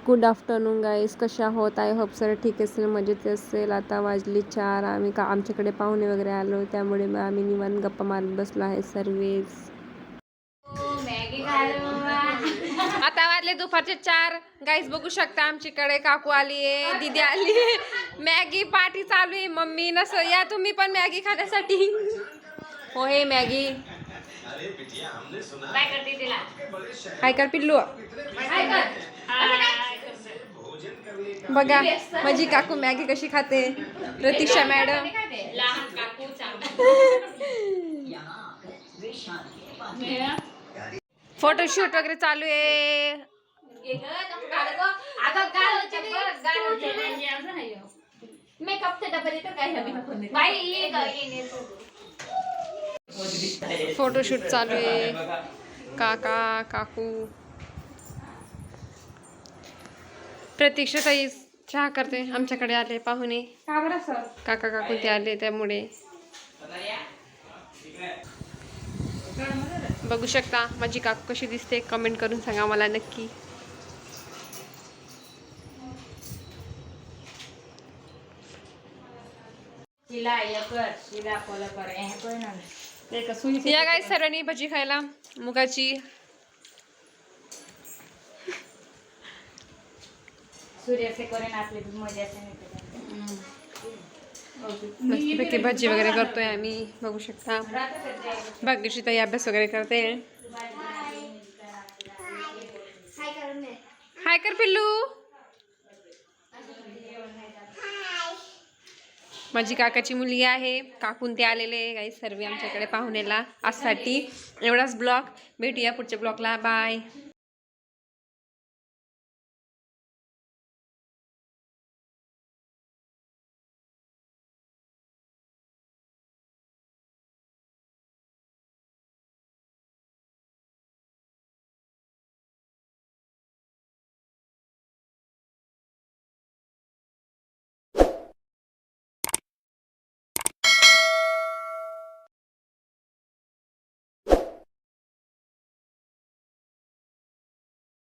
Good afternoon गाईस, कशा आहोत? I hope sir ठीक असेल, मजेत असेल. आता वाजली 4. आम्ही आमच्याकडे पाहुणे वगैरे आलो, त्यामुळे आम्ही निवांत गप्पा मारत बसलो आहे सर्वेच. आता वाजले दुपारचे 4. गाईस बघू शकता आमच्याकडे काकू आली आहे, दीदी आली आहे, मॅगी पार्टी चालू आहे. मम्मी नस या तुम्ही पण मॅगी खाण्यासाठी. हो हे मॅगी काय कर पिल्लू बघा माझी काकू मॅगी कशी खाते. प्रतीक्षा मॅडम फोटोशूट वगैरे चालू आहे. फोटोशूट चालू आहे. काका काकू प्रतीक्षा ताई चहा करते. आमच्याकडे आले पाहुणे, काका काकू ते आले, त्यामुळे बघू शकता माझी काकू कशी दिसते. कमेंट करून सांगा मला नक्की. या काय सर्वांनी भजी खायला मुगाची. मस्तपैकी भजी वगैरे करतोय आम्ही, बघू शकता. भाग्यश्री ताई अभ्यास वगैरे करते. हाय कर पिल्लू. माझी काकाची मुलगी आहे. काकून ते आलेले काही सर्व आमच्याकडे पाहुणेला आजसाठी. एवढाच ब्लॉग. भेटूया पुढच्या ब्लॉगला. बाय.